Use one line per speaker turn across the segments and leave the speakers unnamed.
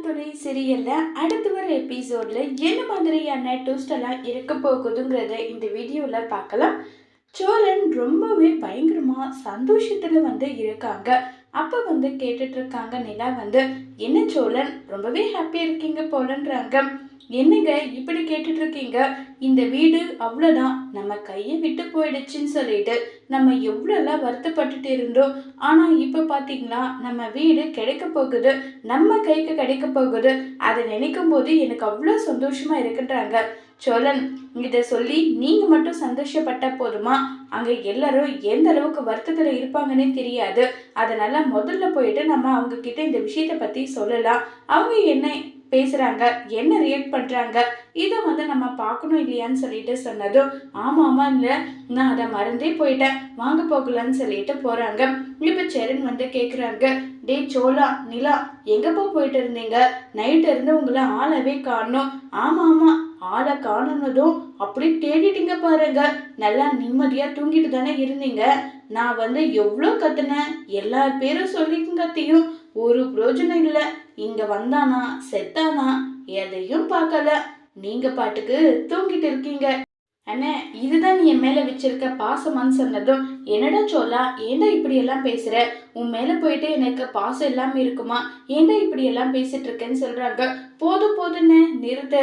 துணை சீரியல்ல அடுத்து வர எபிசோட்ல என்ன மாதிரியான ட்விஸ்ட் எல்லாம் இருக்க போகுதுங்கிறத இந்த வீடியோல பார்க்கலாம். சோழன் ரொம்பவே பயங்கரமா சந்தோஷத்துல இருக்காங்க. அப்ப கேட்டுட்டு இருக்காங்க நிலா என்ன சோழன் ரொம்பவே ஹாப்பியா இருக்கீங்க போலன்றாங்க. என்னங்க இப்படி கேட்டுட்டு இருக்கீங்க? இந்த வீடு அவ்வளோதான் நம்ம கையை விட்டு போயிடுச்சுன்னு சொல்லிட்டு நம்ம எவ்வளோலாம் வருத்தப்பட்டுட்டு இருந்தோம். ஆனால் இப்போ பார்த்தீங்களா நம்ம வீடு கிடைக்க போகுது, நம்ம கைக்கு கிடைக்க போகுது. அதை நினைக்கும் போது எனக்கு அவ்வளோ சந்தோஷமா இருக்குன்றாங்க. சோழன் இதை சொல்லி நீங்க மட்டும் சந்தோஷப்பட்ட போதுமா? அங்க எல்லாரும் எந்த அளவுக்கு வருத்தத்துல இருப்பாங்கன்னே தெரியாது. அதனால முதல்ல போயிட்டு நம்ம அவங்க கிட்ட இந்த விஷயத்த பத்தி சொல்லலாம். அவங்க என்ன பேசுறாங்க, என்ன ரியாக்ட் பண்றாங்க, இதை நம்ம பார்க்கணும் இல்லையான்னு சொல்லிட்டு சொன்னதும் ஆமா இல்லை நான் அதை மறந்தே போயிட்டேன், வாங்க போகலான்னு சொல்லிட்டு போறாங்க. இப்ப சரண் கேக்குறாங்க, டே சோழா நிலா எங்கப்பா போயிட்டு இருந்தீங்க? நைட்டு இருந்து உங்களை ஆளவே காணோம். ஆமா ஆளை காணுனதும் அப்படி தேடிட்டீங்க பாருங்க. நல்லா நிம்மதியா தூங்கிட்டு தானே இருந்தீங்க. நான் எவ்வளோ கத்துனேன், எல்லா பேரும் சொல்லிக்கும் கத்தியும் ஒரு பிரயோஜனம் இல்லை. இங்க வந்தானா செத்தானா எதையும் பார்க்கல. நீங்க பாட்டுக்கு தூங்கிட்டு இருக்கீங்க. அண்ணே இதுதான் நீ என் மேல வச்சிருக்க பாசமான்னு சொன்னதும் என்னடா சோலா ஏண்டா இப்படி எல்லாம் பேசுற? உன் மேல போயிட்டு எனக்கு பாசம் இல்லாம இருக்குமா? ஏண்டா இப்படி எல்லாம் பேசிட்டு இருக்கேன்னு சொல்றாங்க. போதுன்னு நிறுத்த,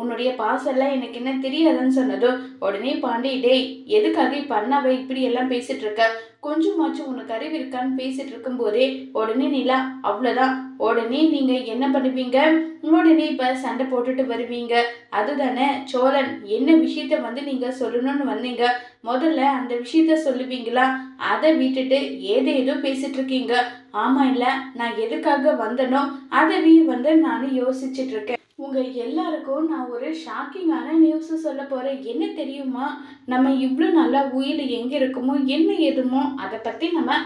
உன்னுடைய பாசம் எல்லாம் எனக்கு என்ன தெரியாதுன்னு சொன்னதும் உடனே பாண்டி, டேய் எதுக்காக இப்ப அண்ணாவை இப்படி எல்லாம் பேசிட்டு இருக்க? கொஞ்சமாச்சும் உனக்கு அறிவு இருக்கான்னு பேசிட்டு இருக்கும் போதே உடனே நிலா அவ்வளவுதான். உடனே நீங்க என்ன பண்ணுவீங்க? உடனே இப்ப சண்டை போட்டுட்டு வருவீங்க. அதுதானே சோழன் என்ன விஷயத்த நீங்க சொல்லணும்னு வந்தீங்க. முதல்ல அந்த விஷயத்த சொல்லுவீங்களா? அதை விட்டுட்டு ஏதோ பேசிட்டு இருக்கீங்க. ஆமா இல்ல நான் எதுக்காக வந்தனோ அதவே நானும் யோசிச்சுட்டு இருக்கேன். உங்க எல்லாருக்கும் நான் ஒரு ஷாக்கிங்கான நியூஸ் சொல்ல போறேன். என்ன தெரியுமா? நம்ம இவ்வளோ நல்லா உயிர் எங்க இருக்குமோ என்ன எதுமோ அதை பத்தி நம்ம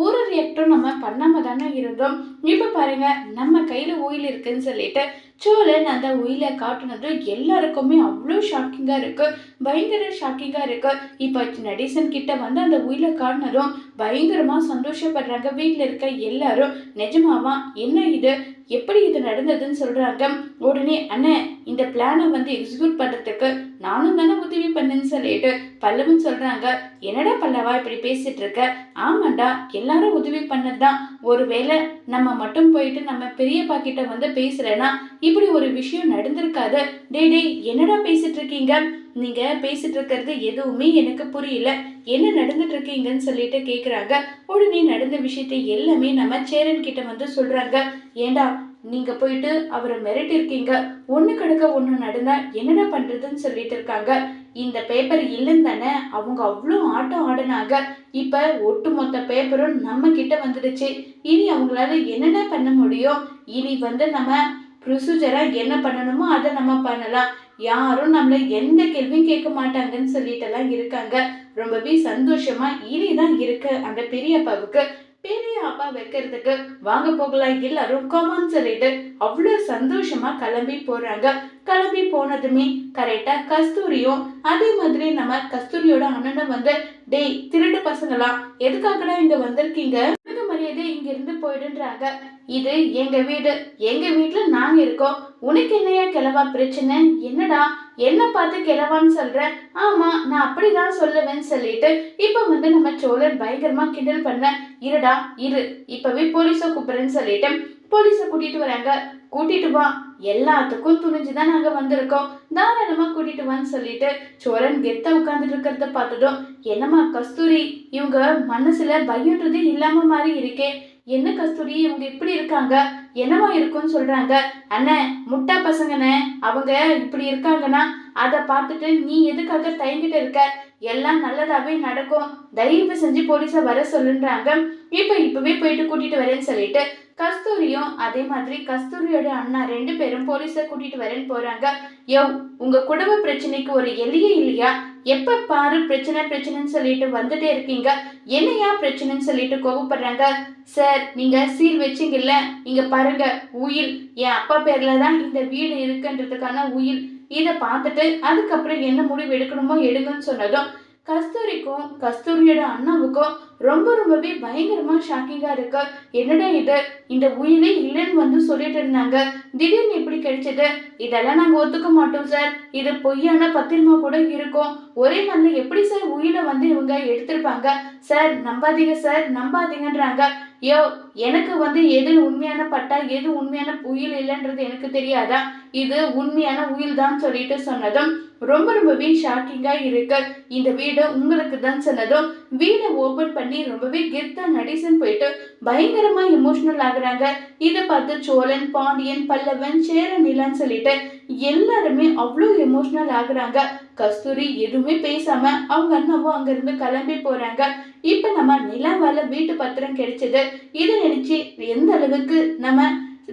ஒரு ரியாக்டும் நம்ம பண்ணாம தானே இருந்தோம். இப்ப பாருங்க நம்ம கையில உயில் இருக்குன்னு சொல்லிட்டு சோழன் அந்த உயிலை காட்டுனது எல்லாருக்குமே அவ்வளோ ஷாக்கிங்கா இருக்கு, பயங்கர ஷாக்கிங்கா இருக்கு. இப்ப நடேசன் கிட்ட அந்த உயிலை காட்டினதும் பயங்கரமா சந்தோஷப்படுறாங்க வீட்டுல இருக்க எல்லாரும். நிஜமாவா? என்ன இது, எப்படி இது நடந்ததுன்னு சொல்றாங்க. உடனே அண்ணன் இந்த பிளானை எக்ஸிக்யூட் பண்றதுக்கு நானும் தானே உதவி பண்ணேன்னு சொல்லிட்டு பல்லவன் சொல்றாங்க. என்னடா பல்லவா இப்படி பேசிட்டு இருக்க? ஆமாண்டா எல்லாரும் உதவி பண்ணதுதான். ஒருவேளை நம்ம மட்டும் போயிட்டு நம்ம பெரியப்பா கிட்ட பேசுறேன்னா இப்படி ஒரு விஷயம் நடந்திருக்காது. டேய் என்னடா பேசிட்டு இருக்கீங்க? நீங்க பேசிட்டு இருக்கிறது எதுவுமே எனக்கு புரியல. என்ன நடந்துட்டு இருக்கீங்கன்னு சொல்லிட்டு கேக்குறாங்க. உடனே நடந்த விஷயத்தை எல்லாமே நம்ம சேரன் கிட்ட சொல்றாங்க. ஏண்டா நீங்க போயிட்டு அவரை மிரட்டி இருக்கீங்க, ஒண்ணு கிடக்க ஒண்ணு நடந்தா என்னடா பண்றதுன்னு சொல்லிட்டு இருக்காங்க. இந்த பேப்பர் இல்லைன்னு தானே அவங்க அவ்வளோ ஆட்டம் ஆடினாங்க. இப்ப ஒட்டுமொத்த பேப்பரும் நம்ம கிட்ட வந்துடுச்சு. இனி அவங்களால என்னென்ன பண்ண முடியும்? இனி நம்ம ப்ரொசீஜரா என்ன பண்ணணுமோ அதை நம்ம பண்ணலாம். யாரும் நம்மள எந்த கேள்வியும் கேட்க மாட்டாங்கன்னு சொல்லிட்டு எல்லாம் இருக்காங்க. ரொம்பவே சந்தோஷமா இனிதான் இருக்கு அந்த பெரியப்பாவுக்கு. பெரிய அப்பா வைக்கிறதுக்கு வாங்க போகலாம் எல்லாரும் கமான்னு சொல்லிட்டு அவ்வளவு சந்தோஷமா கிளம்பி போறாங்க. கிளம்பி போனதுமே கரெக்டா கஸ்தூரியும் அதே மாதிரி நம்ம கஸ்தூரியோட அண்ணனும் டேய் திருட்டு பசங்களா எதுக்காகடா இங்க வந்திருக்கீங்க? மரியாதை இங்க இருந்து போயிடுன்றாங்க. இது எங்க வீடு, எங்க வீட்டுல நாங்க இருக்கோம். உனக்கு என்னையா கிளவா பிரச்சனை? என்னடா என்ன பார்த்து கிளவான்னு சொல்ற? ஆமா நான் அப்படிதான் சொல்லுவேன்னு சொல்லிட்டு இப்ப நம்ம சோழன் பயங்கரமா கிண்டல் பண்ண. இருடா இரு இப்பவே போலீஸ கூப்பிடுறேன்னு சொல்லிட்டு போலீஸ கூட்டிட்டு வராங்க. கூட்டிட்டு வா, எல்லாத்துக்கும் துணிஞ்சுதான் நாங்க வந்திருக்கோம், தாராளமா கூட்டிட்டு வான்னு சொல்லிட்டு சோழன் கெத்தா உட்கார்ந்துட்டு இருக்கிறத பார்த்ததும் என்னம்மா கஸ்தூரி இவங்க மனசுல பயம்ன்றதே இல்லாம மாதிரி இருக்கே, என்ன கஸ்தூரி இவங்க இப்படி இருக்காங்க, என்னவா இருக்கும்னு சொல்றாங்க. அண்ணன் முட்டா பசங்கண்ணே, அவங்க இப்படி இருக்காங்கன்னா அதை பார்த்துட்டு நீ எதுக்காக தயங்கிட்டு இருக்க? எல்லாம் நல்லதாவே நடக்கும், தயவு செஞ்சு போலீஸ வர சொல்லுன்றாங்க. இப்பவே போயிட்டு கூட்டிட்டு வரேன்னு சொல்லிட்டு கஸ்தூரியும் அதே மாதிரி கஸ்தூரியோட அண்ணா 2 பேரும் போலீஸ கூட்டிட்டு வரேன்னு போறாங்க. யோ உங்க குடும்ப பிரச்சனைக்கு ஒரு எல்லையே இல்லையா? எப்ப பாரு பிரச்சனைன்னு சொல்லிட்டு வந்துட்டே இருக்கீங்க, என்னையா பிரச்சனைன்னு சொல்லிட்டு கோபப்படுறாங்க. சார் நீங்க சீல் வச்சிங்கல்ல, இங்க பாருங்க உயில் என் அப்பா பேர்ல தான் இந்த வீடு இருக்குன்றதுக்கான உயில், இதை பார்த்துட்டு அதுக்கப்புறம் என்ன முடிவு எடுக்கணுமோ எடுங்கன்னு சொன்னதும் கஸ்தூரிக்கும் கஸ்தூரியோட அண்ணாவுக்கும் ரொம்பவே பயங்கரமா ஷாக்கிங்கா இருக்கு. என்னடா இது, இந்த உயிலே இல்லைன்னு வந்து சொல்லிட்டு இருந்தாங்க, திடீர்னு இப்படி கிடைச்சது. இதெல்லாம் நாங்க ஒத்துக்க மாட்டோம் சார். இது பொய்யான பத்திரமா கூட இருக்கும். ஒரே நாள்ல எப்படி சார் உயிரை வந்து இவங்க எடுத்திருப்பாங்க? சார் நம்பாதீங்க சார், நம்பாதீங்கன்றாங்க. யோ, எனக்கு வந்து எது உண்மையான பட்டா எது உண்மையான உயில் இல்லைன்றது எனக்கு தெரியாதா? இது உண்மையான உயில் தான் சொல்லிட்டு சொன்னதும் ரொம்பவே ஷாக்கிங்கா இருக்கு. இந்த வீடு உங்களுக்கு தான் சொன்னதும் வீடை ஓபன் பண்ணி ரொம்பவே கெத்தா நடேசன் போயிட்டு பயங்கரமா எமோஷனல் ஆகுறாங்க. இதை பார்த்து சோழன், பாண்டியன், பல்லவன், சேர, நிலன்னு சொல்லிட்டு எல்லாருமே அவ்வளோ எமோஷனல் ஆகுறாங்க. கஸ்தூரி எதுவுமே பேசாம அவங்க அண்ணாவும் அங்கிருந்து கிளம்பி போறாங்க. இப்ப நம்ம நிலாவால வீட்டு பத்திரம் கிடைச்சது. இதை நினைச்சு எந்த அளவுக்கு நம்ம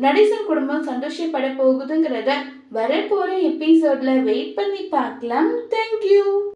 நடேசன் குடும்பம் சந்தோஷப்பட போகுதுங்கிறத வரப்போற எபிசோட்ல வெயிட் பண்ணி பார்க்கலாம். தேங்க்யூ.